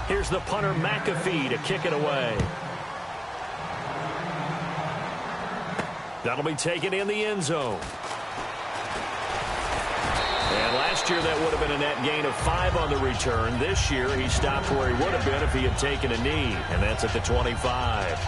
Here's the punter McAfee to kick it away. That'll be taken in the end zone. And last year that would have been a net gain of 5 on the return. This year he stopped where he would have been if he had taken a knee, and that's at the 25.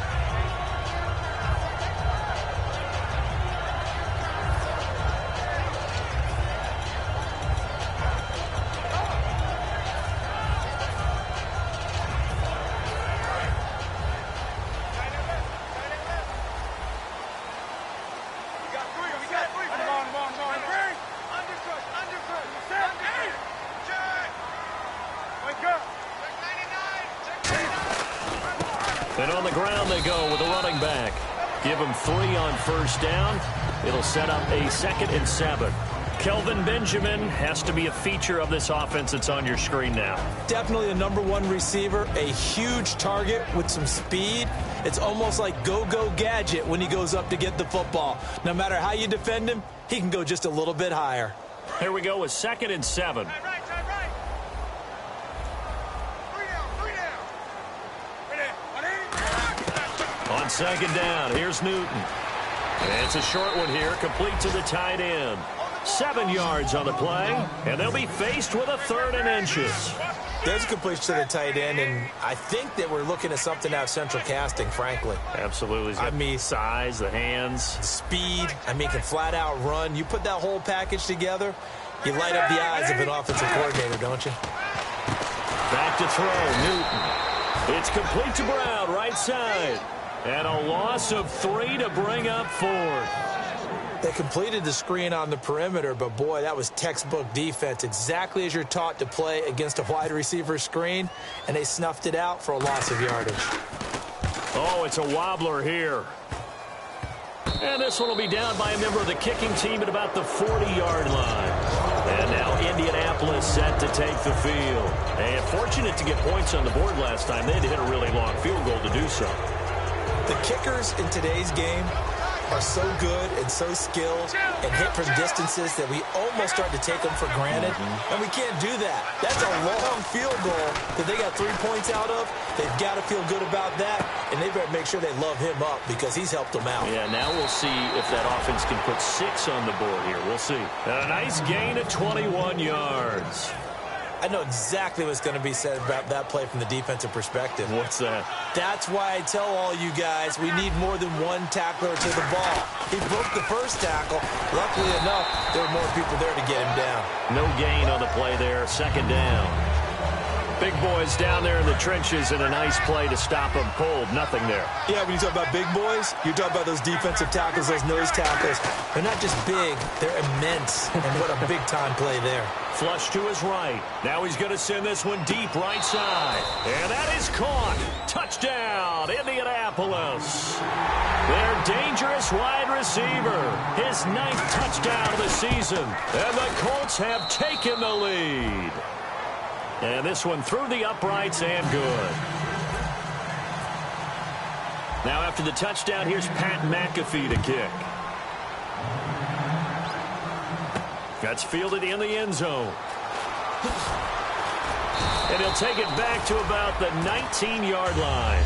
And on the ground they go with a running back. Give him 3 on first down. It'll set up a 2nd and 7. Kelvin Benjamin has to be a feature of this offense that's on your screen now. Definitely a #1 receiver, a huge target with some speed. It's almost like go-go gadget when he goes up to get the football. No matter how you defend him, he can go just a little bit higher. Here we go with 2nd and 7. On 2nd down, here's Newton. And it's a short one here, complete to the tight end. 7 yards on the play, and they'll be faced with a 3rd and inches. There's a completion to the tight end, and I think that we're looking at something out of Central Casting, frankly. Absolutely. I mean, size, the hands. Speed. I mean, can flat out run. You put that whole package together, you light up the eyes of an offensive coordinator, don't you? Back to throw, Newton. It's complete to Brown, right side. And a loss of 3 to bring up 4th. They completed the screen on the perimeter, but boy, that was textbook defense, exactly as you're taught to play against a wide receiver screen, and they snuffed it out for a loss of yardage. Oh, it's a wobbler here. And this one will be down by a member of the kicking team at about the 40-yard line. And now Indianapolis set to take the field. And fortunate to get points on the board last time. They had to hit a really long field goal to do so. The kickers in today's game are so good and so skilled and hit from distances that we almost start to take them for granted. And we can't do that. That's a long field goal that they got 3 points out of. They've got to feel good about that, and they better make sure they love him up because he's helped them out. Yeah, now we'll see if that offense can put 6 on the board here. We'll see. And a nice gain of 21 yards. I know exactly what's going to be said about that play from the defensive perspective. What's that? That's why I tell all you guys we need more than one tackler to the ball. He broke the first tackle. Luckily enough, there were more people there to get him down. No gain on the play there. 2nd down. Big boys down there in the trenches and a nice play to stop them cold. Nothing there. Yeah, when you talk about big boys, you talk about those defensive tackles, those nose tackles. They're not just big, they're immense. And what a big-time play there. Flush to his right. Now he's going to send this one deep right side. And that is caught. Touchdown, Indianapolis. Their dangerous wide receiver. His 9th touchdown of the season. And the Colts have taken the lead. And this one through the uprights and good. Now after the touchdown, here's Pat McAfee to kick. That's fielded in the end zone. And he'll take it back to about the 19-yard line.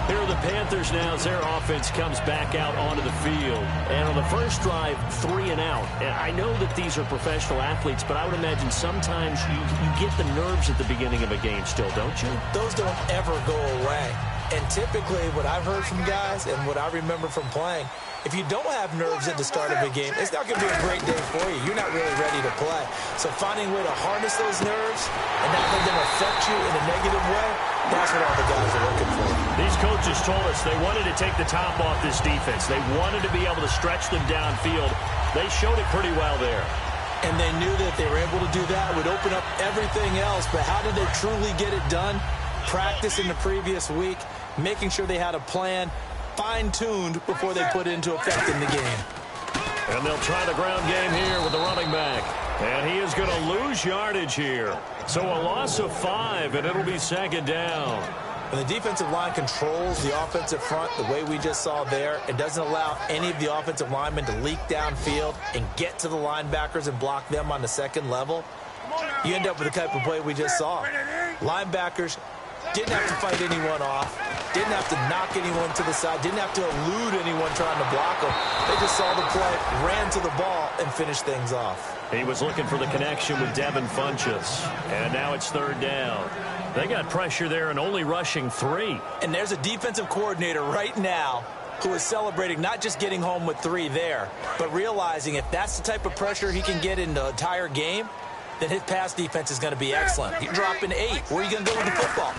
Here are the Panthers now as their offense comes back out onto the field. And on the first drive, 3 and out. And I know that these are professional athletes, but I would imagine sometimes you get the nerves at the beginning of a game still, don't you? Those don't ever go away. And typically what I've heard from guys and what I remember from playing, if you don't have nerves at the start of a game, it's not going to be a great day for you. You're not really ready to play. So finding a way to harness those nerves and not let them affect you in a negative way, that's what all the guys are looking for. These coaches told us they wanted to take the top off this defense. They wanted to be able to stretch them downfield. They showed it pretty well there. And they knew that if they were able to do that, it would open up everything else. But how did they truly get it done? Practice in the previous week, making sure they had a plan, fine-tuned before they put it into effect in the game. And they'll try the ground game here with the running back. And he is going to lose yardage here. So a loss of 5, and it'll be 2nd down. When the defensive line controls the offensive front the way we just saw there, it doesn't allow any of the offensive linemen to leak downfield and get to the linebackers and block them on the second level, you end up with the type of play we just saw. Linebackers Didn't have to fight anyone off. Didn't have to knock anyone to the side. Didn't have to elude anyone trying to block them. They just saw the play, ran to the ball, and finished things off. He was looking for the connection with Devin Funchess. And now it's third down. They got pressure there and only rushing 3. And there's a defensive coordinator right now who is celebrating not just getting home with 3 there, but realizing if that's the type of pressure he can get in the entire game, then his pass defense is going to be excellent. He's dropping 8. Where are you going to go with the football?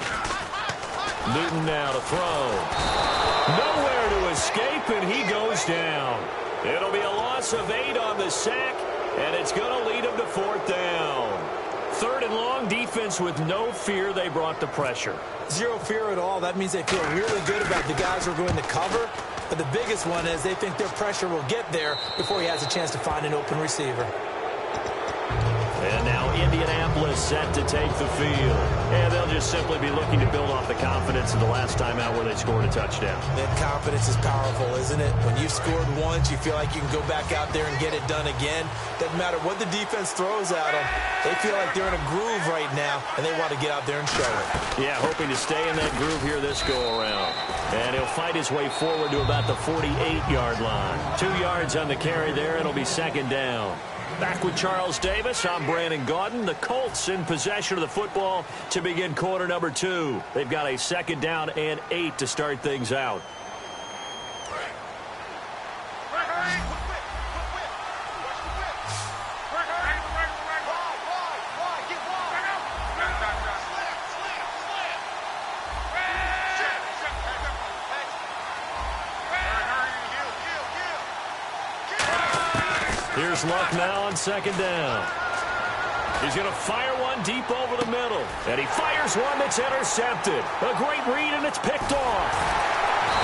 Newton now to throw. Nowhere to escape, and he goes down. It'll be a loss of 8 on the sack, and it's going to lead him to 4th down. 3rd and long, defense with no fear. They brought the pressure. Zero fear at all. That means they feel really good about the guys who are going to cover. But the biggest one is they think their pressure will get there before he has a chance to find an open receiver. And now Indianapolis set to take the field. And they'll just simply be looking to build off the confidence of the last time out where they scored a touchdown. That confidence is powerful, isn't it? When you've scored once, you feel like you can go back out there and get it done again. Doesn't matter what the defense throws at them. They feel like they're in a groove right now, and they want to get out there and show it. Yeah, hoping to stay in that groove here this go-around. And he'll fight his way forward to about the 48-yard line. 2 yards on the carry there. It'll be 2nd down. Back with Charles Davis, I'm Brandon Gaudin. The Colts in possession of the football to begin quarter number 2. They've got a 2nd down and 8 to start things out. Here's Luck now on 2nd down. He's going to fire one deep over the middle. And he fires one that's intercepted. A great read, and it's picked off.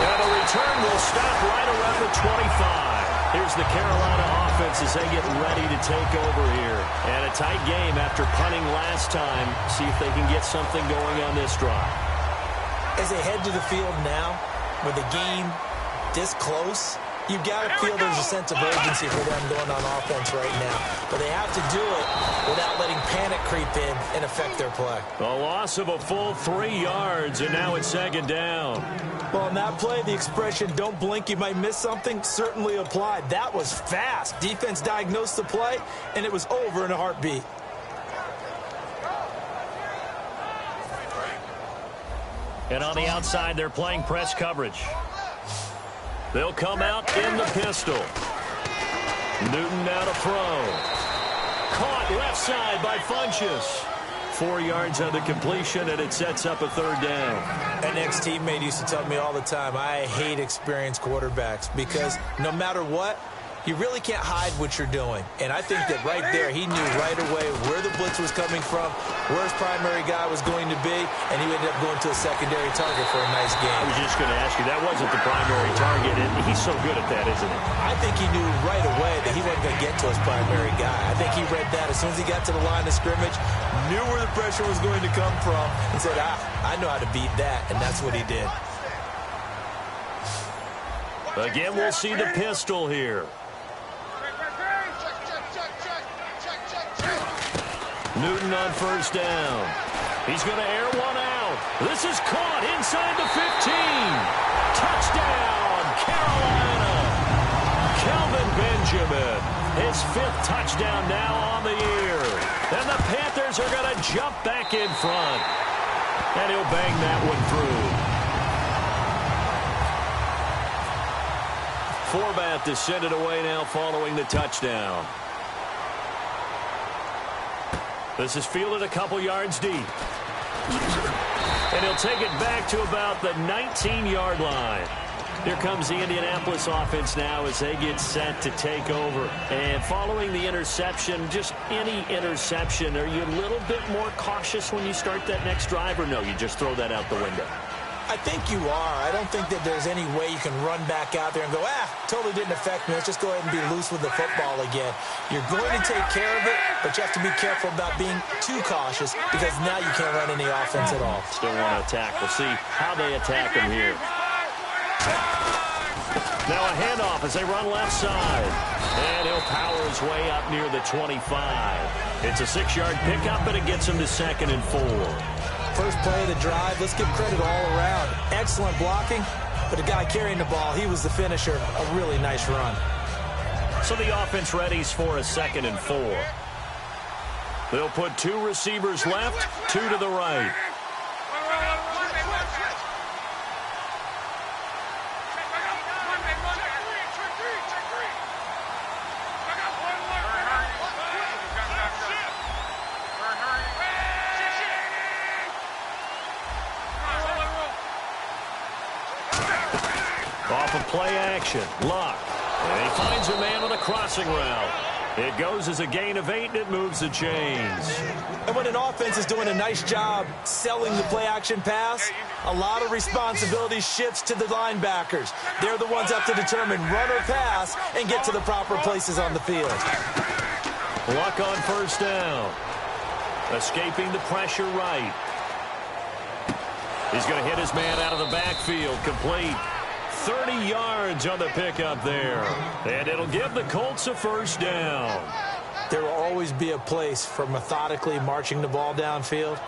And the return will stop right around the 25. Here's the Carolina offense as they get ready to take over here. And a tight game after punting last time. See if they can get something going on this drive. As they head to the field now, with the game this close, you've got to feel there's a sense of urgency for them going on offense right now. But they have to do it without letting panic creep in and affect their play. A loss of a full 3 yards, and now it's 2nd down. Well, in that play, the expression, don't blink, you might miss something, certainly applied. That was fast. Defense diagnosed the play, and it was over in a heartbeat. And on the outside, they're playing press coverage. They'll come out in the pistol. Newton now to throw. Caught left side by Funchess. 4 yards on the completion, and it sets up a 3rd down. An ex-teammate used to tell me all the time, I hate experienced quarterbacks because no matter what, you really can't hide what you're doing. And I think that right there, he knew right away where the blitz was coming from, where his primary guy was going to be, and he ended up going to a secondary target for a nice game. I was just going to ask you, that wasn't the primary target, and he's so good at that, isn't he? I think he knew right away that he wasn't going to get to his primary guy. I think he read that as soon as he got to the line of scrimmage, knew where the pressure was going to come from, and said, I know how to beat that, and that's what he did. Again, we'll see the pistol here. Newton on 1st down. He's going to air one out. This is caught inside the 15. Touchdown, Carolina. Kelvin Benjamin, his 5th touchdown now on the year. And the Panthers are going to jump back in front. And he'll bang that one through. Forbath to send it away now following the touchdown. This is fielded a couple yards deep. And he'll take it back to about the 19-yard line. Here comes the Indianapolis offense now as they get set to take over. And following the interception, just any interception, are you a little bit more cautious when you start that next drive, or no, you just throw that out the window? I think you are. I don't think that there's any way you can run back out there and go, totally didn't affect me. Let's just go ahead and be loose with the football again. You're going to take care of it, but you have to be careful about being too cautious because now you can't run any offense at all. Still want to attack. We'll see how they attack him here. Now a handoff as they run left side. And he'll power his way up near the 25. It's a 6-yard pickup, but it gets him to 2nd and 4. First play of the drive, let's give credit all around. Excellent blocking, but the guy carrying the ball, he was the finisher. A really nice run. So the offense readies for a 2nd and 4. They'll put 2 receivers left, 2 to the right. Off of play action, Luck. And he finds a man on a crossing route. It goes as a gain of 8, and it moves the chains. And when an offense is doing a nice job selling the play-action pass, a lot of responsibility shifts to the linebackers. They're the ones that have to determine run or pass and get to the proper places on the field. Luck on first down. Escaping the pressure right. He's going to hit his man out of the backfield. Complete. 30 yards on the pickup there. And it'll give the Colts a first down. There will always be a place for methodically marching the ball downfield.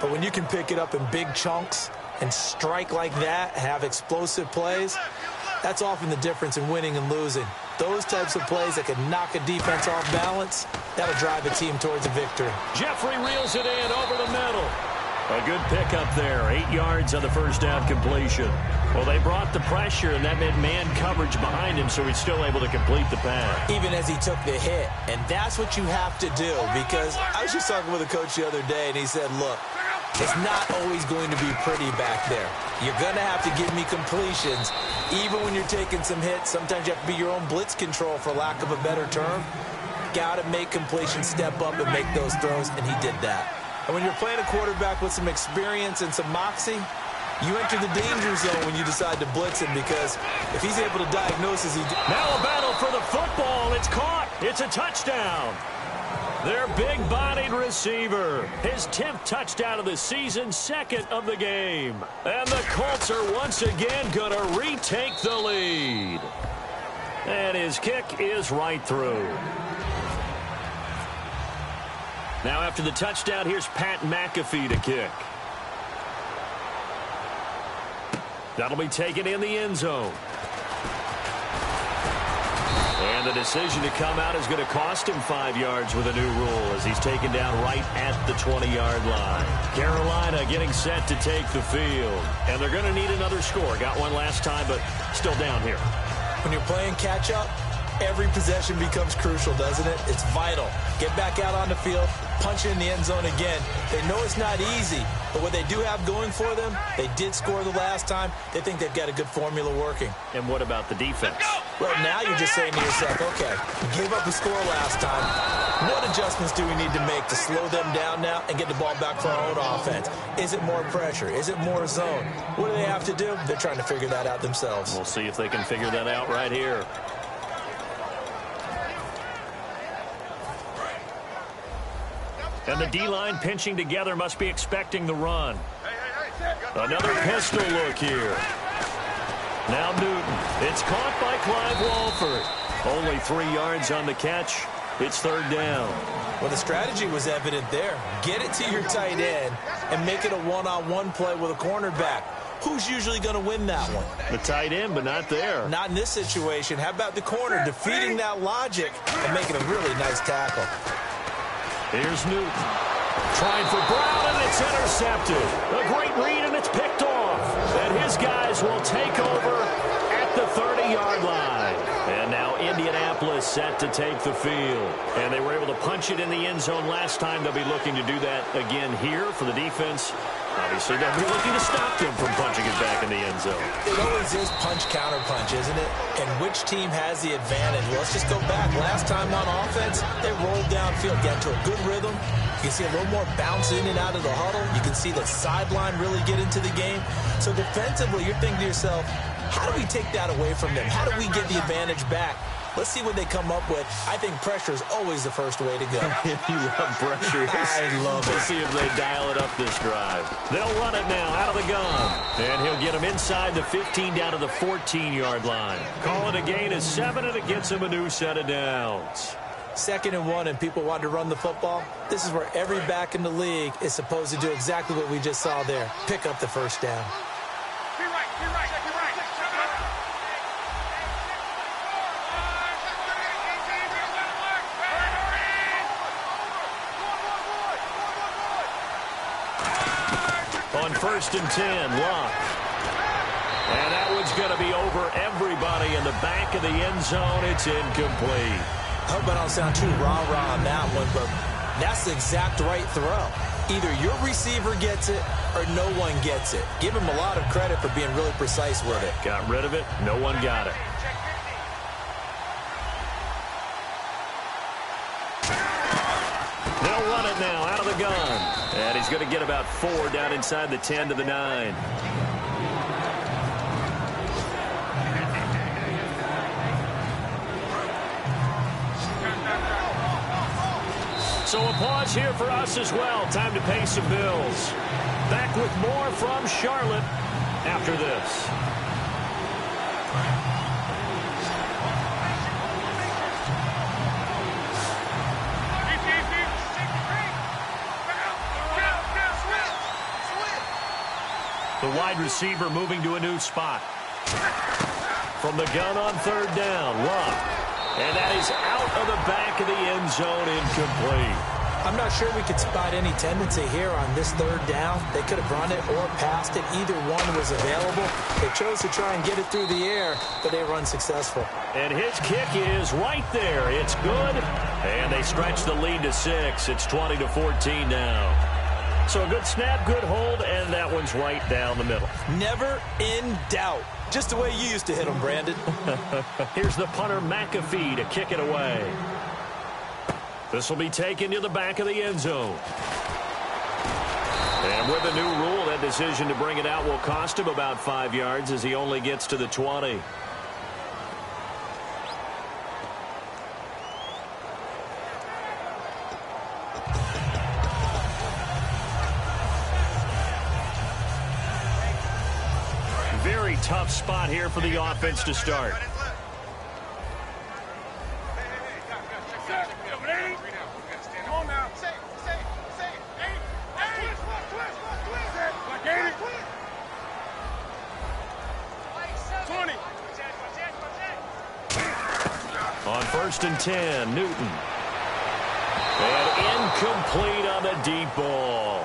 But when you can pick it up in big chunks and strike like that, have explosive plays, that's often the difference in winning and losing. Those types of plays that can knock a defense off balance, that'll drive a team towards a victory. Jeffrey reels it in over the middle. A good pickup there. 8 yards on the first down completion. Well, they brought the pressure, and that meant man coverage behind him, so he's still able to complete the pass. Even as he took the hit. And that's what you have to do, because I was just talking with a coach the other day, and he said, look, it's not always going to be pretty back there. You're going to have to give me completions. Even when you're taking some hits, sometimes you have to be your own blitz control, for lack of a better term. Got to make completions, step up and make those throws, and he did that. And when you're playing a quarterback with some experience and some moxie, you enter the danger zone when you decide to blitz him, because if he's able to diagnose as he... Now a battle for the football. It's caught. It's a touchdown. Their big-bodied receiver. His 10th touchdown of the season, 2nd of the game. And the Colts are once again going to retake the lead. And his kick is right through. Now after the touchdown, here's Pat McAfee to kick. That'll be taken in the end zone. And the decision to come out is going to cost him 5 yards with a new rule, as he's taken down right at the 20-yard line. Carolina getting set to take the field. And they're going to need another score. Got one last time, but still down here. When you're playing catch-up, every possession becomes crucial, doesn't it? It's vital. Get back out on the field, punch it in the end zone again. They know it's not easy, but what they do have going for them, they did score the last time. They think they've got a good formula working. And what about the defense? Well, now you're just saying to yourself, okay, we gave up a score last time. What adjustments do we need to make to slow them down now and get the ball back for our own offense? Is it more pressure? Is it more zone? What do they have to do? They're trying to figure that out themselves. We'll see if they can figure that out right here. And the D-line pinching together, must be expecting the run. Another pistol look here. Now Newton. It's caught by Clive Walford. Only 3 yards on the catch. It's 3rd down. Well, the strategy was evident there. Get it to your tight end and make it a one-on-one play with a cornerback. Who's usually going to win that one? The tight end, but not there. Not in this situation. How about the corner defeating that logic and making a really nice tackle? Here's Newton. Trying for Brown, and it's intercepted. A great read, and it's picked off. And his guys will take over at the 30-yard line. And now Indianapolis set to take the field. And they were able to punch it in the end zone last time. They'll be looking to do that again here for the defense. Obviously, they'll be looking to stop them from punching it back in the end zone. It always is punch-counter-punch, isn't it? And which team has the advantage? Well, let's just go back. Last time on offense, they rolled downfield, got into a good rhythm. You can see a little more bounce in and out of the huddle. You can see the sideline really get into the game. So defensively, you're thinking to yourself, how do we take that away from them? How do we get the advantage back? Let's see what they come up with. I think pressure is always the first way to go. You love pressure. I love it. Let's see if they dial it up this drive. They'll run it now out of the gun. And he'll get them inside the 15 down to the 14-yard line. Call it a gain of 7, and it gets him a new set of downs. 2nd and 1 and people want to run the football, this is where every back in the league is supposed to do exactly what we just saw there. Pick up the first down. On 1st and 10, Locke. And that one's going to be over everybody in the back of the end zone. It's incomplete. I hope I don't sound too rah-rah on that one, but that's the exact right throw. Either your receiver gets it or no one gets it. Give him a lot of credit for being really precise with it. Got rid of it. No one got it. They'll run it now out of the gun. And he's going to get about 4 down inside the 10 to the 9. So a pause here for us as well. Time to pay some bills. Back with more from Charlotte after this. The wide receiver moving to a new spot. From the gun on 3rd down, Love. And that is out of the back of the end zone, incomplete. I'm not sure we could spot any tendency here on this 3rd down. They could have run it or passed it. Either one was available. They chose to try and get it through the air, but they were unsuccessful. And his kick is right there. It's good. And they stretch the lead to 6. It's 20-14 now. So a good snap, good hold, and that one's right down the middle. Never in doubt. Just the way you used to hit them, Brandon. Here's the punter, McAfee, to kick it away. This will be taken to the back of the end zone. And with the new rule, that decision to bring it out will cost him about 5 yards as he only gets to the 20. Very tough spot here for the offense to start. On 1st and 10, Newton. And incomplete on the deep ball.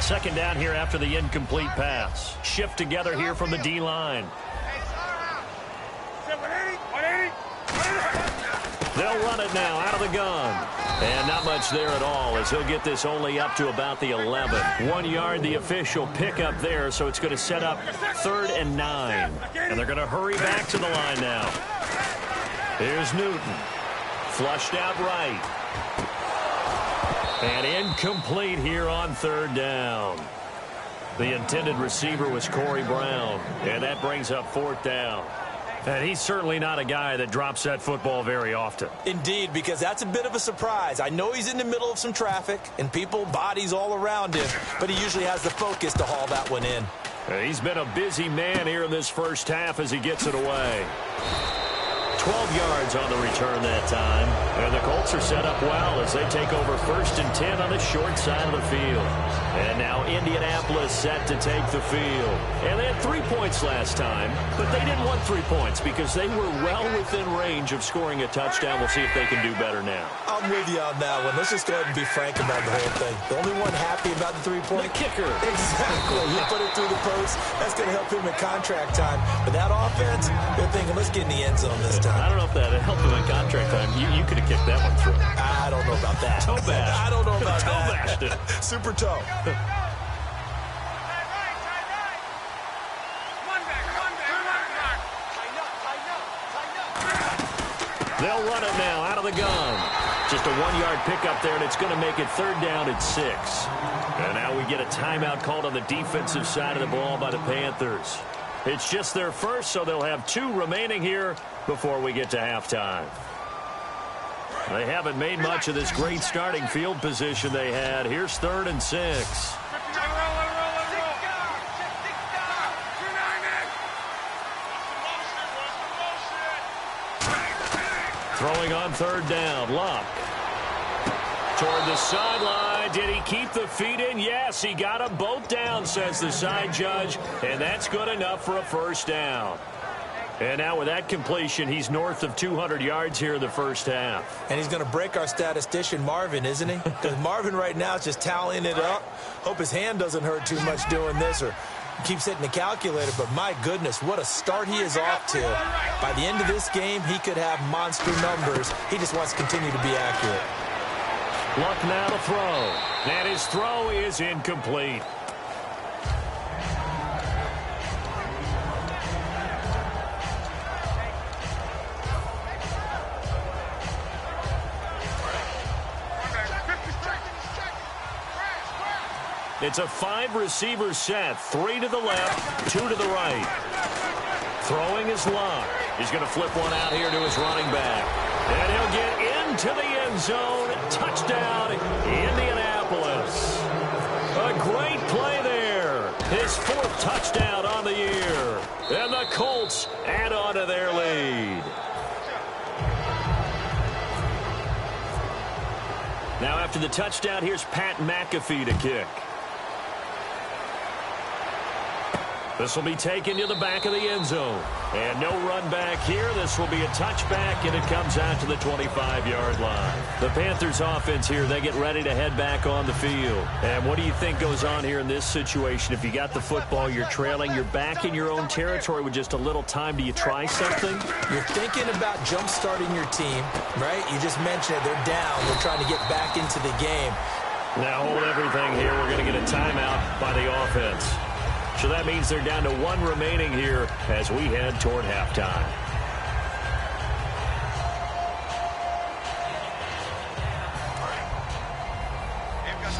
Second down here after the incomplete pass. Shift together here from the D-line. They'll run it now out of the gun. And not much there at all as he'll get this only up to about the 11. 1 yard, the official pickup there, so it's going to set up 3rd and 9. And they're going to hurry back to the line now. Here's Newton. Flushed out right. And incomplete here on 3rd down. The intended receiver was Corey Brown. And that brings up 4th down. And he's certainly not a guy that drops that football very often. Indeed, because that's a bit of a surprise. I know he's in the middle of some traffic and people, bodies all around him, but he usually has the focus to haul that one in. He's been a busy man here in this first half as he gets it away. 12 yards on the return that time. And the Colts are set up well as they take over 1st and 10 on the short side of the field. And now Indianapolis set to take the field. And they had 3 points last time, but they didn't want 3 points because they were well within range of scoring a touchdown. We'll see if they can do better now. I'm with you on that one. Let's just go ahead and be frank about the whole thing. The only one happy about the 3-point? The kicker. Exactly. He put it through the post. That's going to help him in contract time. But that offense, they're thinking, let's get in the end zone this time. I don't know if that helped him in contract time. You could have kicked that one through. I don't know about that. Toe bash. I don't know about toe that. Bashed it. Super toe. They'll run it now out of the gun. Just a 1-yard pickup there, and it's going to make it 3rd down at 6. And now we get a timeout called on the defensive side of the ball by the Panthers. It's just their first, so they'll have 2 remaining here before we get to halftime. They haven't made much of this great starting field position they had. Here's 3rd and 6. Throwing on 3rd down, Luck. Toward the sideline. Did he keep the feet in? Yes, he got them both down, says the side judge, and that's good enough for a 1st down. And now with that completion, he's north of 200 yards here in the 1st half. And he's going to break our statistician, Marvin, isn't he? Because Marvin right now is just tallying it up. Hope his hand doesn't hurt too much doing this or keeps hitting the calculator. But my goodness, what a start he is off to. By the end of this game, he could have monster numbers. He just wants to continue to be accurate. Luck now to throw. And his throw is incomplete. It's a 5-receiver set. 3 to the left, 2 to the right. Throwing is Luck. He's going to flip one out here to his running back. And he'll get into the end zone. Touchdown, Indianapolis. A great play there. His 4th touchdown on the year. And the Colts add on to their lead. Now after the touchdown, here's Pat McAfee to kick. This will be taken to the back of the end zone. And no run back here. This will be a touchback, and it comes out to the 25-yard line. The Panthers offense here, they get ready to head back on the field. And what do you think goes on here in this situation? If you got the football, you're trailing, you're back in your own territory with just a little time. Do you try something? You're thinking about jump-starting your team, right? You just mentioned it. They're down. They're trying to get back into the game. Now hold everything here. We're going to get a timeout by the offense. So that means they're down to 1 remaining here as we head toward halftime.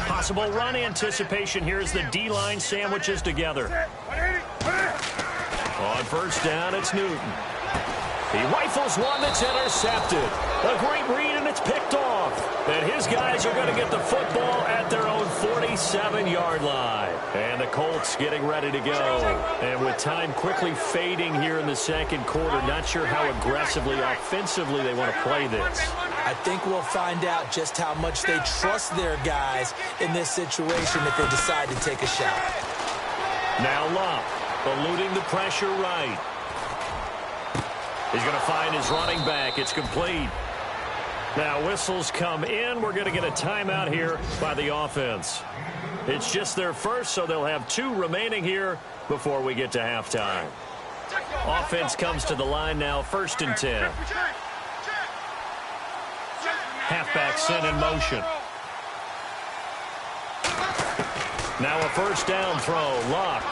Possible run anticipation here as the D-line sandwiches together. On 1st down, it's Newton. He rifles one that's intercepted. A great read, and it's picked off. And his guys are going to get the football at their own 47-yard line. And the Colts getting ready to go. And with time quickly fading here in the 2nd quarter, not sure how aggressively, offensively they want to play this. I think we'll find out just how much they trust their guys in this situation if they decide to take a shot. Now Luck, eluding the pressure right. He's going to find his running back. It's complete. Now whistles come in. We're going to get a timeout here by the offense. It's just their first, so they'll have 2 remaining here before we get to halftime. Offense comes to the line now, 1st and 10. Halfback sent in motion. Now a 1st down throw. Luck.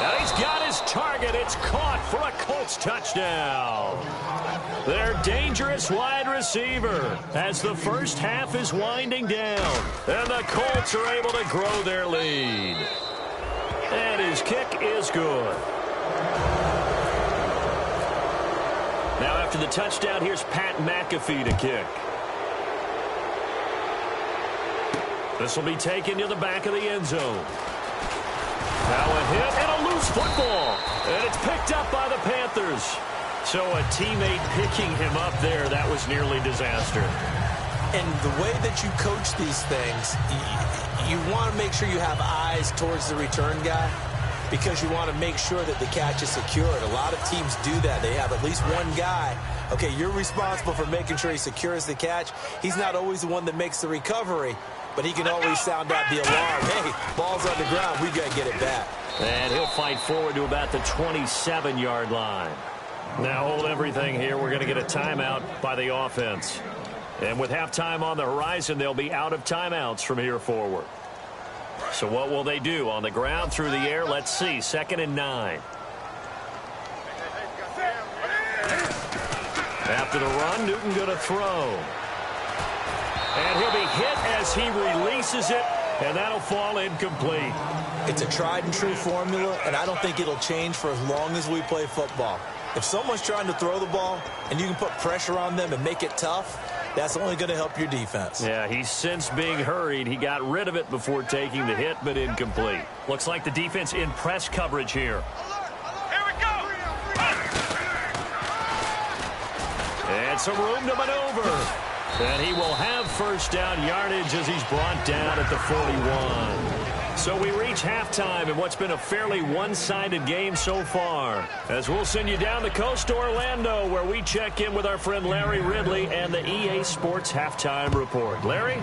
And he's got his target. It's caught for a Colts touchdown. Their dangerous wide receiver as the 1st half is winding down. And the Colts are able to grow their lead. And his kick is good. Now after the touchdown, here's Pat McAfee to kick. This will be taken to the back of the end zone. Now a hit and a loose football. And it's picked up by the Panthers. So a teammate picking him up there, that was nearly disaster. And the way that you coach these things, you want to make sure you have eyes towards the return guy because you want to make sure that the catch is secured. A lot of teams do that. They have at least one guy. Okay, you're responsible for making sure he secures the catch. He's not always the one that makes the recovery, but he can always sound out the alarm. Hey, ball's on the ground. We got to get it back. And he'll fight forward to about the 27-yard line. Now hold everything here. We're going to get a timeout by the offense. And with halftime on the horizon, they'll be out of timeouts from here forward. So what will they do? On the ground, through the air? Let's see. 2nd and 9. After the run, Newton going to throw. And he'll be hit as he releases it, and that'll fall incomplete. It's a tried and true formula, and I don't think it'll change for as long as we play football. If someone's trying to throw the ball and you can put pressure on them and make it tough, that's only going to help your defense. Yeah, he's since being hurried. He got rid of it before taking the hit, but incomplete. Looks like the defense in press coverage here. Here we go. And some room to maneuver. And he will have first down yardage as he's brought down at the 41. So we reach halftime in what's been a fairly one-sided game so far. As we'll send you down the coast to Orlando, where we check in with our friend Larry Ridley and the EA Sports Halftime Report. Larry?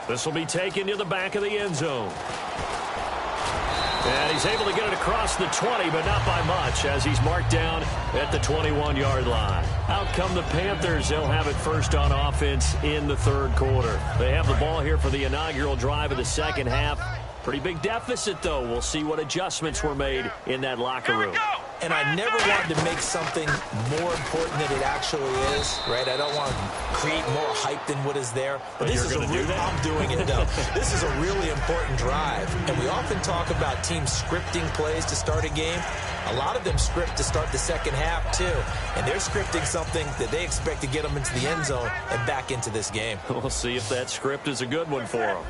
This will be taken to the back of the end zone. And he's able to get it across the 20, but not by much, as he's marked down at the 21-yard line. Out come the Panthers. They'll have it first on offense in the third quarter. They have the ball here for the inaugural drive of the second half. Pretty big deficit, though. We'll see what adjustments were made in that locker room. And I never wanted to make something more important than it actually is, right? I don't want to create more hype than what is there. But this is a real, I'm doing it, though. This is a really important drive. And we often talk about teams scripting plays to start a game. A lot of them script to start the second half, too. And they're scripting something that they expect to get them into the end zone and back into this game. We'll see if that script is a good one for them.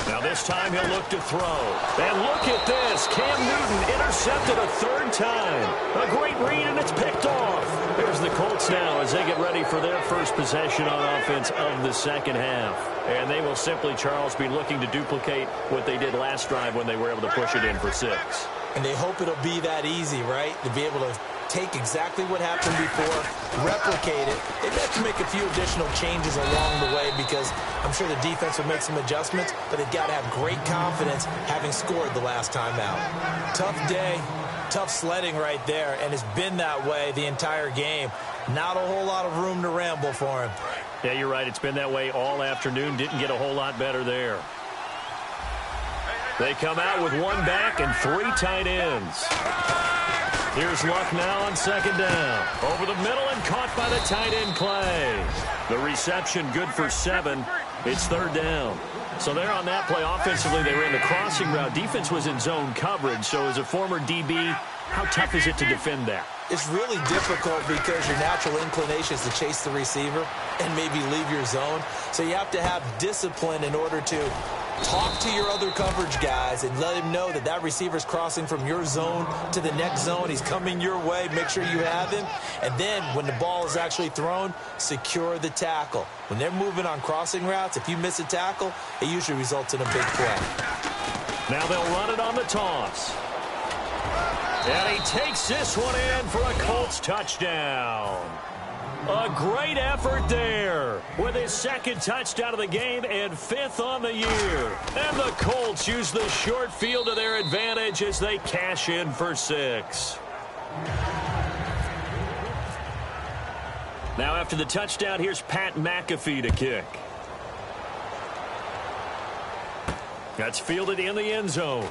Now this time he'll look to throw. And look at this. Cam Newton intercepted a third time. A great read, and it's picked off. There's the Colts now as they get ready for their first possession on offense of the second half. And they will simply, Charles, be looking to duplicate what they did last drive when they were able to push it in for 6. And they hope it'll be that easy, right? To be able to take exactly what happened before, replicate it. They have to make a few additional changes along the way because I'm sure the defense will make some adjustments, but they've got to have great confidence having scored the last time out. Tough day, tough sledding right there, and it's been that way the entire game. Not a whole lot of room to ramble for him. Yeah, you're right. It's been that way all afternoon. Didn't get a whole lot better there. They come out with one back and 3 tight ends. Here's Luck now on second down. Over the middle and caught by the tight end Clay. The reception good for 7. It's third down. So they're on that play. Offensively, they ran the crossing route. Defense was in zone coverage. So as a former DB, how tough is it to defend that? It's really difficult because your natural inclination is to chase the receiver and maybe leave your zone. So you have to have discipline in order to talk to your other coverage guys and let him know that that receiver's crossing from your zone to the next zone. He's coming your way. Make sure you have him. And then when the ball is actually thrown, secure the tackle. When they're moving on crossing routes, if you miss a tackle, it usually results in a big play. Now they'll run it on the toss. And he takes this one in for a Colts touchdown. A great effort there with his second touchdown of the game and 5th on the year. And the Colts use the short field to their advantage as they cash in for 6. Now after the touchdown, here's Pat McAfee to kick. That's fielded in the end zone.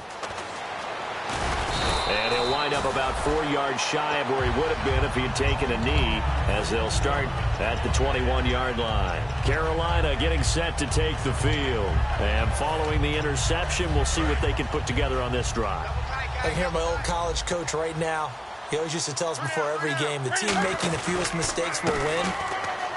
And he'll wind up about 4 yards shy of where he would have been if he had taken a knee, as they'll start at the 21-yard line. Carolina getting set to take the field. And following the interception, we'll see what they can put together on this drive. I can hear my old college coach right now. He always used to tell us before every game, the team making the fewest mistakes will win.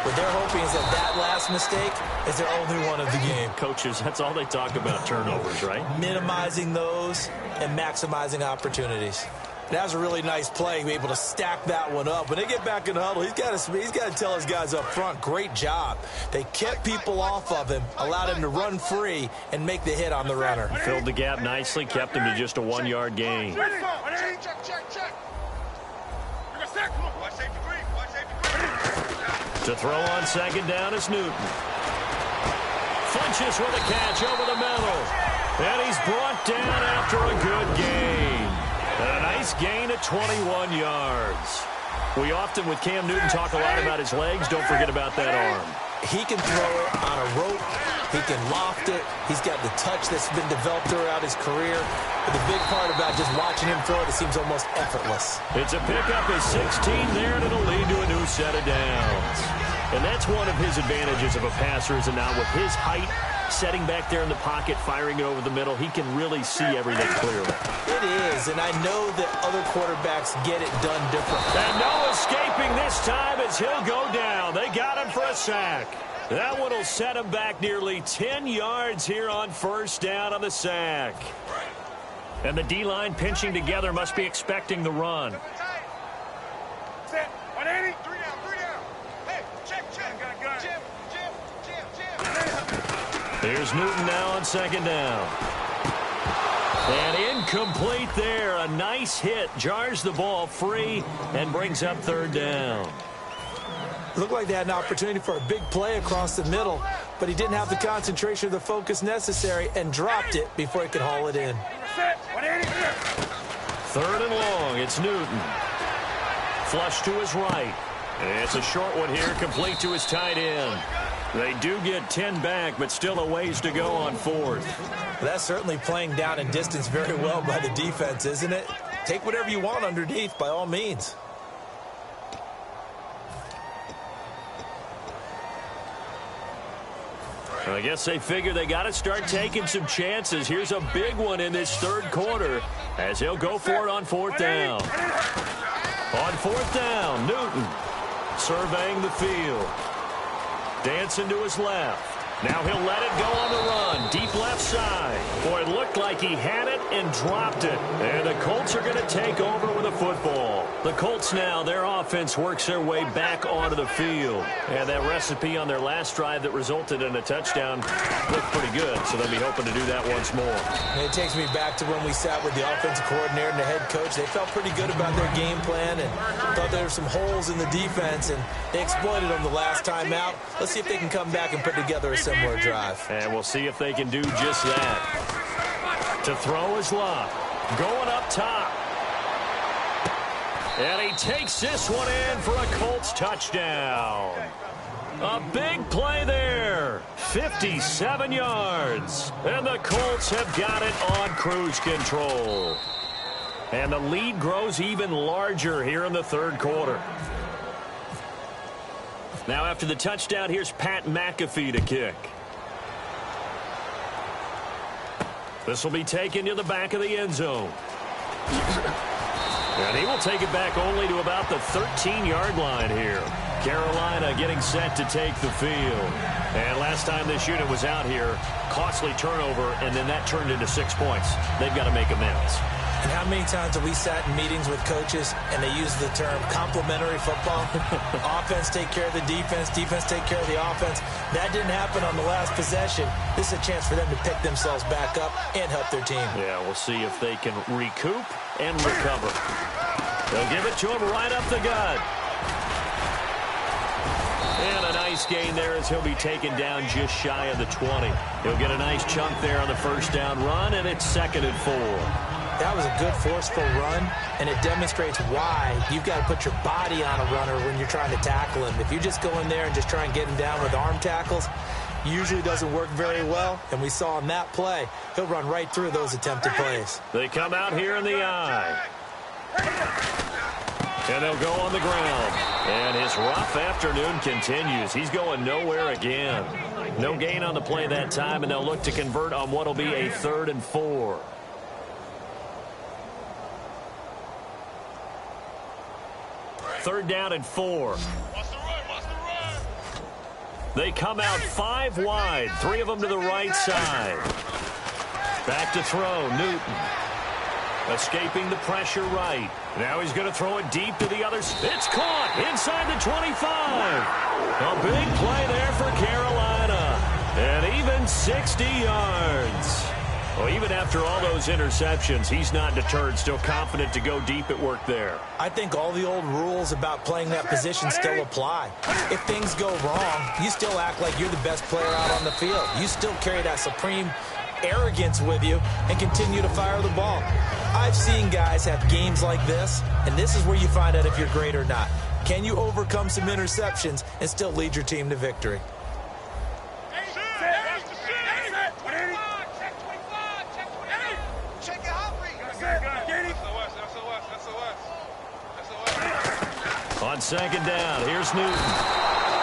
What they're hoping is that last mistake is their only one of the game. Coaches, that's all they talk about, turnovers, right? Minimizing those and maximizing opportunities. That was a really nice play, be able to stack that one up. When they get back in the huddle, he's got to tell his guys up front, great job. They kept people off of him, allowed him to run free and make the hit on the runner. Filled the gap nicely, kept him to just a 1-yard gain. To throw on second down is Newton. Funches with a catch over the middle. And he's brought down after a good gain. And a nice gain at 21 yards. We often, with Cam Newton, talk a lot about his legs. Don't forget about that arm. He can throw it on a rope. He can loft it. He's got the touch that's been developed throughout his career. But the big part about just watching him throw it seems almost effortless. It's a pickup of 16 there, and it'll lead to a new set of downs. And that's one of his advantages of a passer, is now with his height, setting back there in the pocket, firing it over the middle, he can really see everything clearly. It is, and I know that other quarterbacks get it done differently. And no escaping this time as he'll go down. They got him for a sack. That one will set him back nearly 10 yards here on first down on the sack. And the D-line pinching together must be expecting the run. Set. 180. 3 down. Hey, check. Jim. Here's Newton now on second down. And incomplete there. A nice hit. Jars the ball free and brings up third down. Looked like they had an opportunity for a big play across the middle, but he didn't have the concentration or the focus necessary and dropped it before he could haul it in. Set. 180. Third and long. It's Newton. Flush to his right. And it's a short one here, complete to his tight end. They do get 10 back, but still a ways to go on fourth. That's certainly playing down and distance very well by the defense, isn't it? Take whatever you want underneath, by all means. I guess they figure they got to start taking some chances. Here's a big one in this third quarter as he'll go for it on fourth down. On fourth down, Newton surveying the field. Dancing to his left. Now he'll let it go on the run. Deep left side. Boy, it looked like he had it and dropped it. And the Colts are going to take over with a football. The Colts now, their offense works their way back onto the field. And that recipe on their last drive that resulted in a touchdown looked pretty good. So they'll be hoping to do that once more. And it takes me back to when we sat with the offensive coordinator and the head coach. They felt pretty good about their game plan and thought there were some holes in the defense. And they exploited them the last time out. Let's see if they can come back and put together a similar drive. And we'll see if they can do just that. To throw is Love. Going up top. And he takes this one in for a Colts touchdown. A big play there. 57 yards. And the Colts have got it on cruise control. And the lead grows even larger here in the third quarter. Now after the touchdown, here's Pat McAfee to kick. This will be taken to the back of the end zone. And he will take it back only to about the 13-yard line here. Carolina getting set to take the field. And last time this unit was out here, costly turnover, and then that turned into 6 points. They've got to make amends. And how many times have we sat in meetings with coaches and they use the term complementary football? Offense take care of the defense, defense take care of the offense. That didn't happen on the last possession. This is a chance for them to pick themselves back up and help their team. Yeah, we'll see if they can recoup and recover. They'll give it to him right up the gut. And a nice gain there as he'll be taken down just shy of the 20. He'll get a nice chunk there on the first down run, and it's 2nd and 4. That was a good, forceful run, and it demonstrates why you've got to put your body on a runner when you're trying to tackle him. If you just go in there and just try and get him down with arm tackles, usually doesn't work very well, and we saw in that play, he'll run right through those attempted plays. They come out here in the eye. And they'll go on the ground. And his rough afternoon continues. He's going nowhere again. No gain on the play that time, and they'll look to convert on what will be a 3rd and 4. Third down and 4. They come out 5 wide. 3 of them to the right side. Back to throw, Newton. Escaping the pressure right. Now he's going to throw it deep to the other. It's caught inside the 25. A big play there for Carolina. And even 60 yards. Well, even after all those interceptions, he's not deterred, still confident to go deep at work there. I think all the old rules about playing that position still apply. If things go wrong, you still act like you're the best player out on the field. You still carry that supreme arrogance with you and continue to fire the ball. I've seen guys have games like this, and this is where you find out if you're great or not. Can you overcome some interceptions and still lead your team to victory? On second down, here's Newton.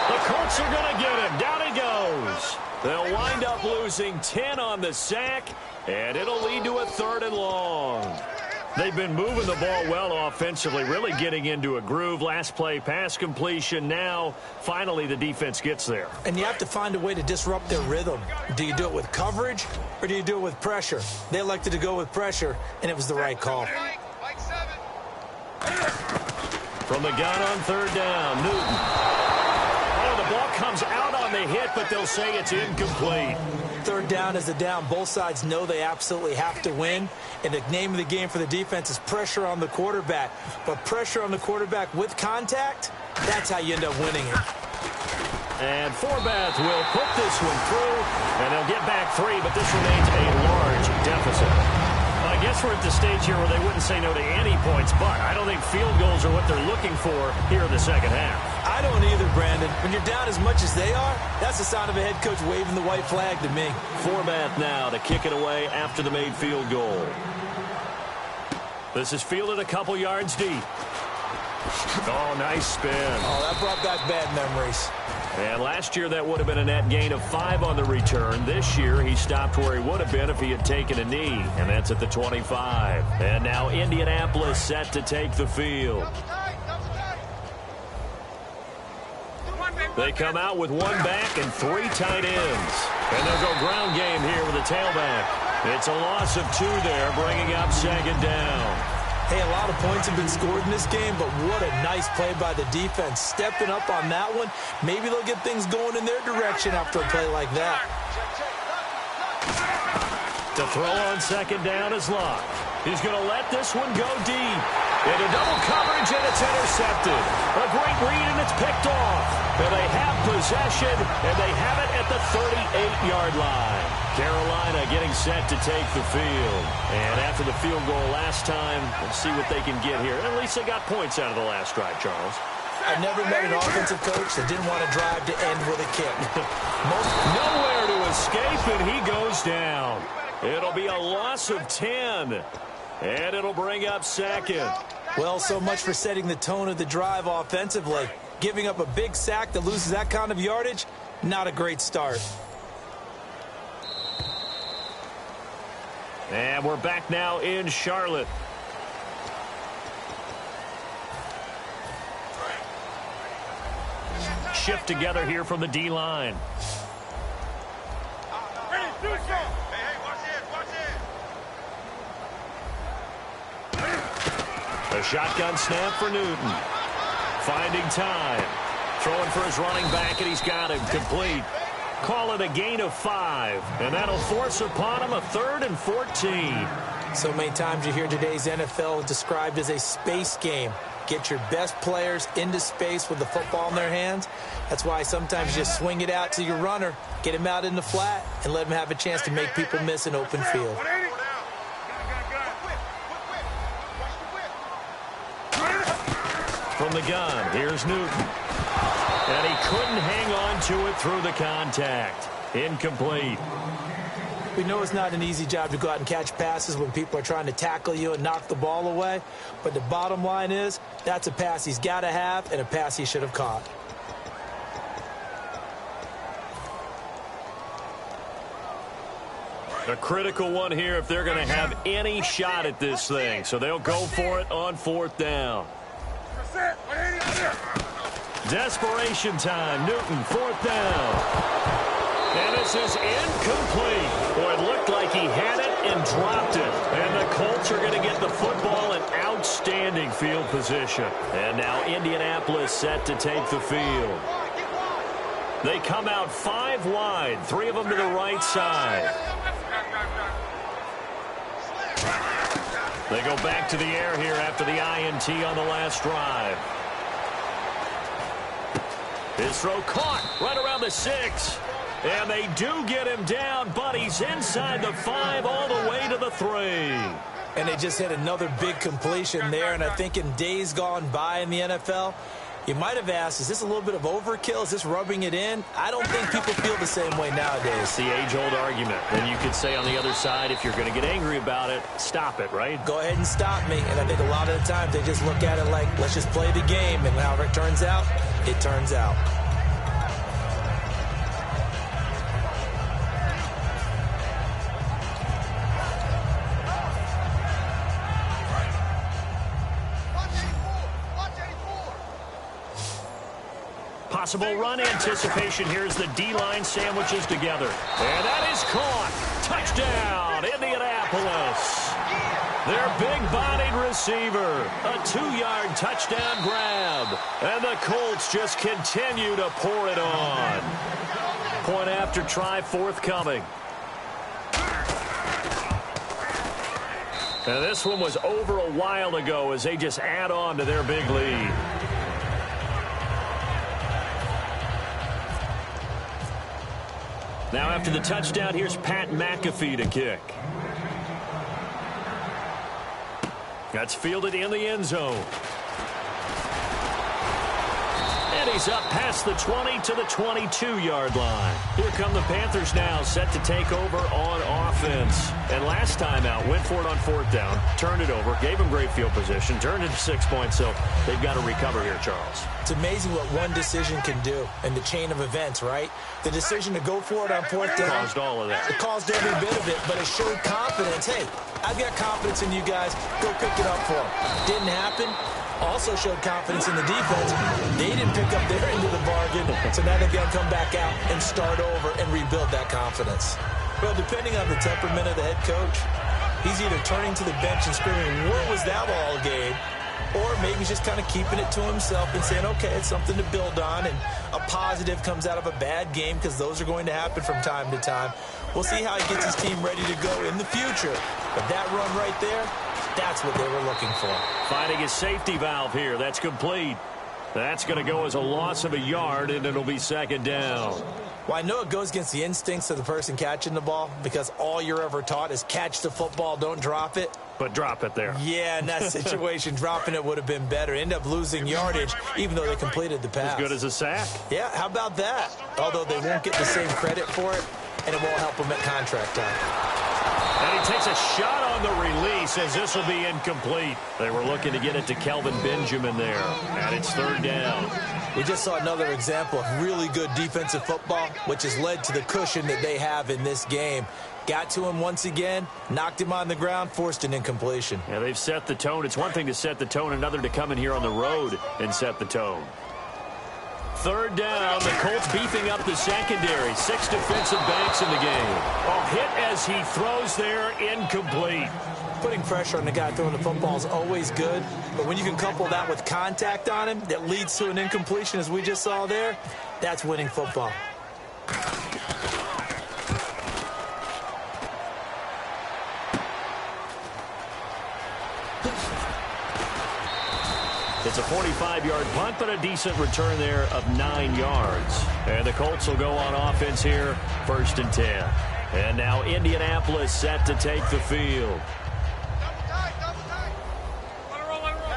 The Colts are going to get him. Down he goes. They'll wind up losing 10 on the sack, and it'll lead to a 3rd and long. They've been moving the ball well offensively, really getting into a groove. Last play, pass completion. Now, finally, the defense gets there. And you have to find a way to disrupt their rhythm. Do you do it with coverage, or do you do it with pressure? They elected to go with pressure, and it was the right call. From the gun on 3rd down, Newton. Oh, the ball comes out on the hit, but they'll say it's incomplete. 3rd down is a down. Both sides know they absolutely have to win. And the name of the game for the defense is pressure on the quarterback. But pressure on the quarterback with contact, that's how you end up winning it. And Forbath will put this one through, and they'll get back 3, but this remains a large deficit. I guess we're at the stage here where they wouldn't say no to any points, but I don't think field goals are what they're looking for here in the second half. I don't either, Brandon. When you're down as much as they are, that's the sign of a head coach waving the white flag to me. Forbath now to kick it away after the made field goal. This is fielded a couple yards deep. Oh, nice spin. Oh, that brought back bad memories. And last year that would have been a net gain of 5 on the return. This year he stopped where he would have been if he had taken a knee, and that's at the 25. And now Indianapolis set to take the field. They come out with 1 back and 3 tight ends. And they'll go ground game here with a tailback. It's a loss of 2 there, bringing up 2nd down. Hey, a lot of points have been scored in this game, but what a nice play by the defense. Stepping up on that one, maybe they'll get things going in their direction after a play like that. To throw on 2nd down is Locke. He's going to let this one go deep. Into double coverage, and it's intercepted. A great read, and it's picked off. And they have possession, and they have it at the 38-yard line. Carolina getting set to take the field. And after the field goal last time, we'll see what they can get here. At least they got points out of the last drive, Charles. I've never met an offensive coach that didn't want to drive to end with a kick. Nowhere to escape, and he goes down. It'll be a loss of 10. And it'll bring up 2nd. Well, so much for setting the tone of the drive offensively. Giving up a big sack that loses that kind of yardage, not a great start. And we're back now in Charlotte. Shift together here from the D-line. A shotgun snap for Newton. Finding time. Throwing for his running back, and he's got him complete. Call it a gain of 5, and that'll force upon him a 3rd and 14. So many times you hear today's NFL described as a space game. Get your best players into space with the football in their hands. That's why sometimes you just swing it out to your runner, get him out in the flat, and let him have a chance to make people miss an open field. From the gun, here's Newton. And he couldn't hang on to it through the contact. Incomplete. We know it's not an easy job to go out and catch passes when people are trying to tackle you and knock the ball away. But the bottom line is, that's a pass he's got to have and a pass he should have caught. A critical one here if they're going to have any shot at this thing. So they'll go for it on 4th down. Desperation time. Newton, 4th down. And this is incomplete. Boy, it looked like he had it and dropped it. And the Colts are going to get the football in outstanding field position. And now Indianapolis set to take the field. They come out 5 wide, 3 of them to the right side. They go back to the air here after the INT on the last drive. His throw caught right around the 6. And they do get him down, but he's inside the 5 all the way to the 3. And they just hit another big completion there. And I think in days gone by in the NFL, you might have asked, is this a little bit of overkill? Is this rubbing it in? I don't think people feel the same way nowadays. It's the age-old argument. And you could say on the other side, if you're going to get angry about it, stop it, right? Go ahead and stop me. And I think a lot of the times they just look at it like, let's just play the game. And however it turns out, it turns out. possible run anticipation here as the D-line sandwiches together. And that is caught. Touchdown, Indianapolis. Their big-bodied receiver, a 2-yard touchdown grab. And the Colts just continue to pour it on. Point after try forthcoming. And this one was over a while ago as they just add on to their big lead. Now after the touchdown, here's Pat McAfee to kick. That's fielded in the end zone. And he's up past the 20 to the 22-yard line. Here come the Panthers now, set to take over on offense. And last time out, went for it on 4th down, turned it over, gave him great field position, turned it to 6 points, so they've got to recover here, Charles. It's amazing what one decision can do in the chain of events, right? The decision to go for it on 4th down. Caused all of that. It caused every bit of it, but it showed confidence. Hey, I've got confidence in you guys. Go pick it up for them. Didn't happen. Also showed confidence in the defense. They didn't pick up their end of the bargain, so now they've got to come back out and start over and rebuild that confidence. Well, depending on the temperament of the head coach, he's either turning to the bench and screaming, "Where was that all game?" Or maybe he's just kind of keeping it to himself and saying, okay, it's something to build on, and a positive comes out of a bad game because those are going to happen from time to time. We'll see how he gets his team ready to go in the future. But that run right there, that's what they were looking for. Finding his safety valve here. That's complete. That's going to go as a loss of a yard, and it'll be 2nd down. Well, I know it goes against the instincts of the person catching the ball because all you're ever taught is catch the football, don't drop it. But drop it there. Yeah, in that situation, dropping it would have been better. End up losing yardage, even though they completed the pass. As good as a sack. Yeah, how about that? Although they won't get the same credit for it, and it won't help them at contract time. And he takes a shot on the release as this will be incomplete. They were looking to get it to Kelvin Benjamin there. And it's 3rd down. We just saw another example of really good defensive football, which has led to the cushion that they have in this game. Got to him once again, knocked him on the ground, forced an incompletion. Yeah, they've set the tone. It's one thing to set the tone, another to come in here on the road and set the tone. 3rd down, the Colts beefing up the secondary. 6 defensive backs in the game. A hit as he throws there, incomplete. Putting pressure on the guy throwing the football is always good, but when you can couple that with contact on him that leads to an incompletion, as we just saw there, that's winning football. It's a 45-yard punt, but a decent return there of 9 yards. And the Colts will go on offense here, 1st and 10. And now Indianapolis set to take the field.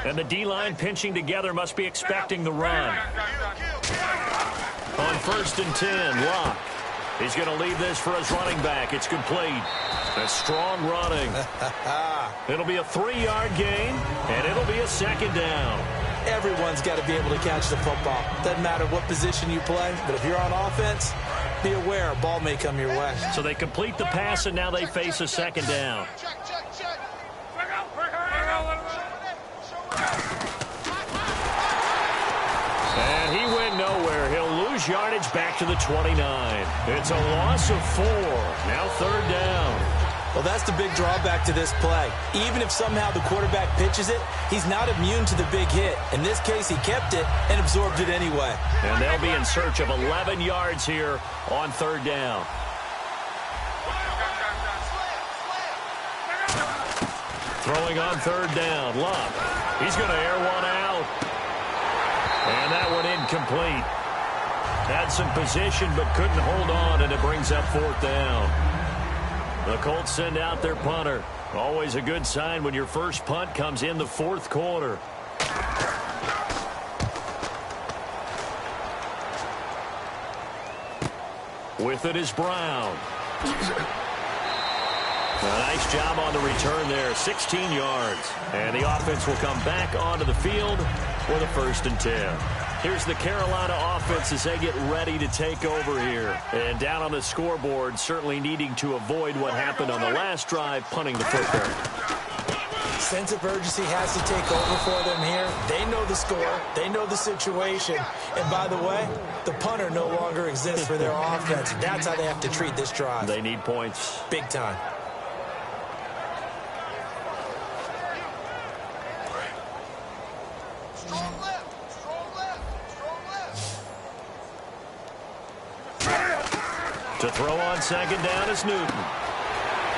And the D-line pinching together must be expecting the run. On 1st and 10, Locke. He's going to leave this for his running back. It's complete. A strong running. It'll be a 3-yard gain, and it'll be a 2nd down. Everyone's got to be able to catch the football. Doesn't matter what position you play, but if you're on offense, be aware a ball may come your way. So they complete the pass, and now they face a 2nd down. And he went nowhere. He'll lose yardage back to the 29. It's a loss of 4. Now 3rd down. Well, that's the big drawback to this play. Even if somehow the quarterback pitches it, he's not immune to the big hit. In this case, he kept it and absorbed it anyway. And they'll be in search of 11 yards here on 3rd down. Throwing on 3rd down, Love. He's going to air one out. And that one incomplete. Had some position but couldn't hold on, and it brings up 4th down. The Colts send out their punter. Always a good sign when your first punt comes in the 4th quarter. With it is Brown. A nice job on the return there, 16 yards. And the offense will come back onto the field for the 1st and 10. Here's the Carolina offense as they get ready to take over here. And down on the scoreboard, certainly needing to avoid what happened on the last drive, punting the football. sense of urgency has to take over for them here. They know the score. They know the situation. And by the way, the punter no longer exists for their offense. That's how they have to treat this drive. They need points. Big time. Strong left. Strong left. Strong left. To throw on second down is Newton.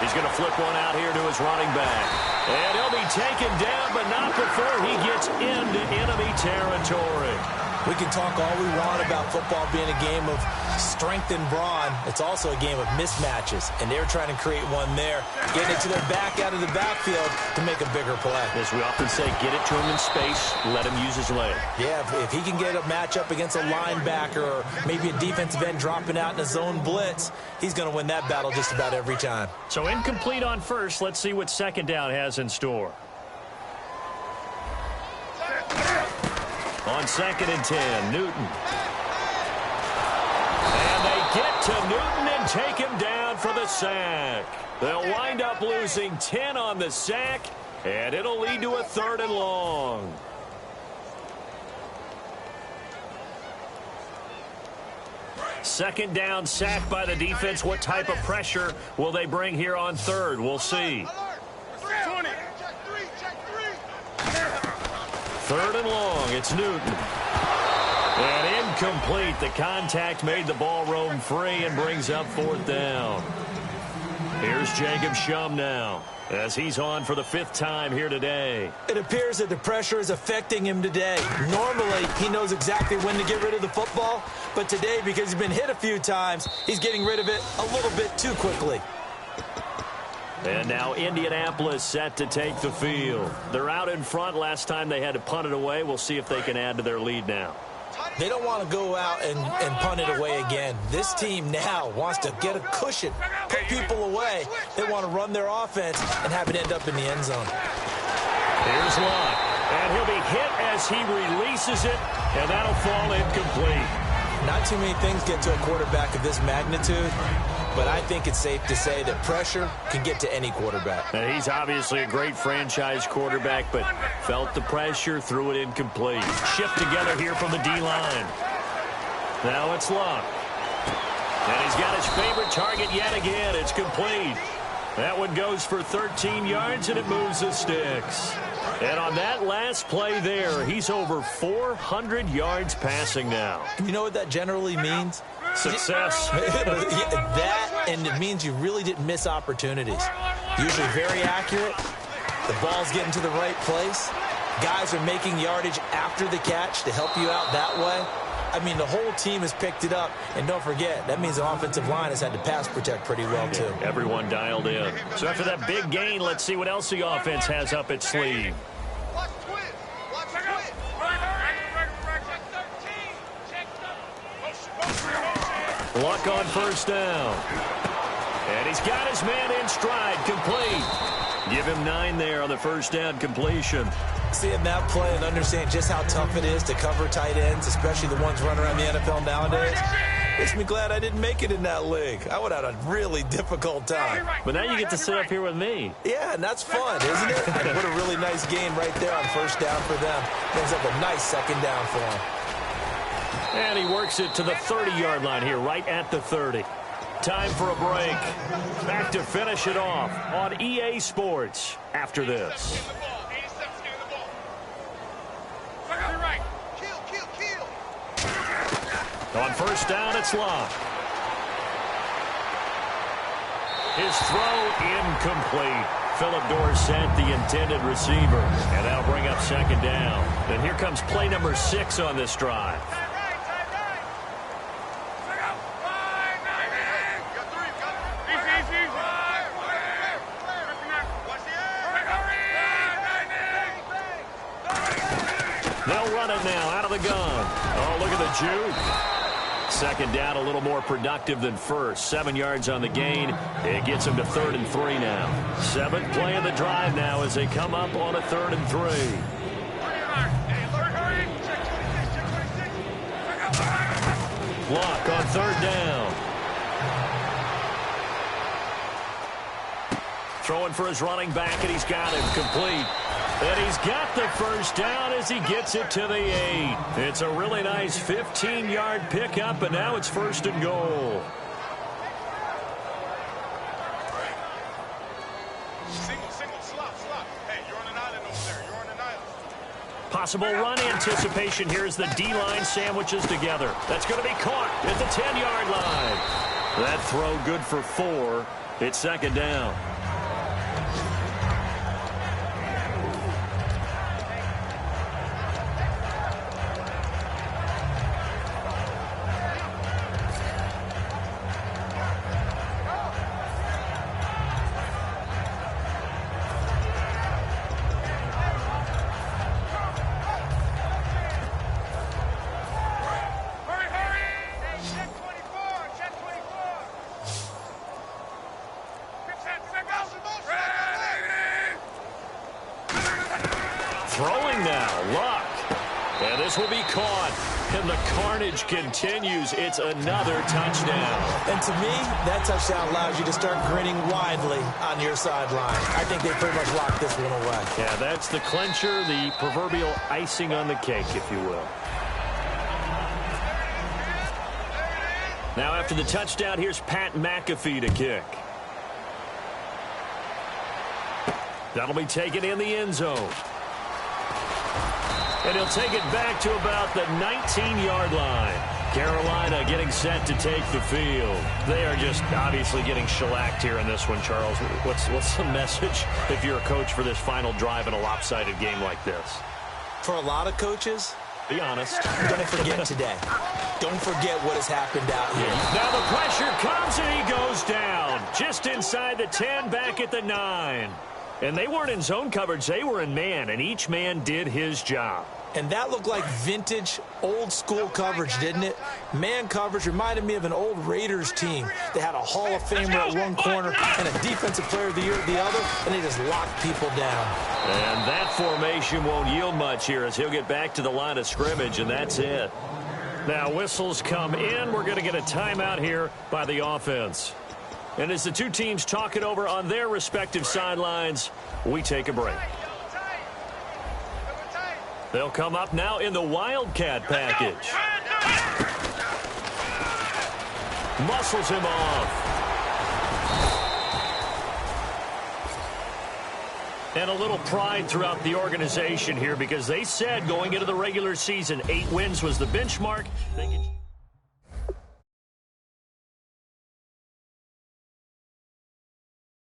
He's going to flip one out here to his running back. And he'll be taken down, but not before he gets into enemy territory. We can talk all we want about football being a game of strength and brawn. It's also a game of mismatches, and they're trying to create one there, getting it to their back out of the backfield to make a bigger play. As we often say, get it to him in space, let him use his leg. Yeah, if he can get a matchup against a linebacker or maybe a defensive end dropping out in a zone blitz, he's going to win that battle just about every time. So incomplete on first. Let's see what second down has in store. On 2nd and 10, Newton. And they get to Newton and take him down for the sack. They'll wind up losing 10 on the sack, and it'll lead to a 3rd and long. Second down, sack by the defense. What type of pressure will they bring here on 3rd? We'll see. 20. Check 3. Check 3. 3rd and long. It's Newton. And incomplete. The contact made the ball roam free and brings up 4th down. Here's Jacob Shum now as he's on for the 5th time here today. It appears that the pressure is affecting him today. Normally, he knows exactly when to get rid of the football, but today, because he's been hit a few times, he's getting rid of it a little bit too quickly. And now Indianapolis set to take the field. They're out in front. Last time they had to punt it away. We'll see if they can add to their lead now. They don't want to go out and punt it away again. This team now wants to get a cushion, put people away. They want to run their offense and have it end up in the end zone. Here's Locke. And he'll be hit as he releases it, and that'll fall incomplete. Not too many things get to a quarterback of this magnitude, but I think it's safe to say that pressure can get to any quarterback. And he's obviously a great franchise quarterback, but felt the pressure, threw it incomplete. Shift together here from the D-line. Now it's Locke. And he's got his favorite target yet again. It's complete. That one goes for 13 yards, and it moves the sticks. And on that last play there, he's over 400 yards passing now. You know what that generally means? Success. That, and it means you really didn't miss opportunities. Usually very accurate. The ball's getting to the right place. Guys are making yardage after the catch to help you out that way. I mean, the whole team has picked it up. And don't forget, that means the offensive line has had to pass protect pretty well, too. Everyone dialed in. So after that big gain, let's see what else the offense has up its sleeve. Watch twist. Watch twist. Luck on first down. And he's got his man in stride, complete. Give him 9 there on the first down completion. Seeing that play and understand just how tough it is to cover tight ends, especially the ones running around the NFL nowadays, makes me glad I didn't make it in that league. I would have had a really difficult time. But now you get to sit up here with me. Yeah, and that's fun, isn't it? And what a really nice game right there on first down for them. Brings up a nice second down for them. And he works it to the 30-yard line here, right at the 30. Time for a break. Back to finish it off on EA Sports after this. On first down, it's Locke. His throw incomplete. Philip Dorsett, the intended receiver. And that'll bring up second down. And here comes play number 6 on this drive. They'll run it now out of the gun. Oh, look at the juke. Second down, a little more productive than first. 7 yards on the gain. It gets them to 3rd and 3 now. 7th play of the drive now as they come up on a 3rd and 3. Locke on 3rd down. throwing for his running back, and he's got him complete. And he's got the first down as he gets it to the 8. It's a really nice 15-yard pickup, and now it's 1st and goal. Single, slop. Hey, you're on an island over there. You're on an island. Possible run anticipation here as the D-line sandwiches together. That's going to be caught at the 10-yard line. That throw good for 4. It's 2nd down. Throwing now, Luck. And this will be caught. And the carnage continues. It's another touchdown. And to me, that touchdown allows you to start grinning widely on your sideline. I think they pretty much locked this one away. Yeah, that's the clincher, the proverbial icing on the cake, if you will. Now after the touchdown, here's Pat McAfee to kick. That'll be taken in the end zone. And he'll take it back to about the 19-yard line. Carolina getting set to take the field. They are just obviously getting shellacked here in this one, Charles. What's the message if you're a coach for this final drive in a lopsided game like this? For a lot of coaches, be honest. Don't forget today. Don't forget what has happened out here. Now the pressure comes and he goes down. Just inside the 10, back at the 9. And they weren't in zone coverage. They were in man, and each man did his job. And that looked like vintage, old-school coverage, didn't it? Man coverage reminded me of an old Raiders team. They had a Hall of Famer at one corner and a Defensive Player of the Year at the other, and they just locked people down. And that formation won't yield much here as he'll get back to the line of scrimmage, and that's it. Now whistles come in. We're going to get a timeout here by the offense. And as the two teams talk it over on their respective sidelines, we take a break. They'll come up now in the Wildcat package. Muscles him off. And a little pride throughout the organization here because they said going into the regular season, 8 wins was the benchmark.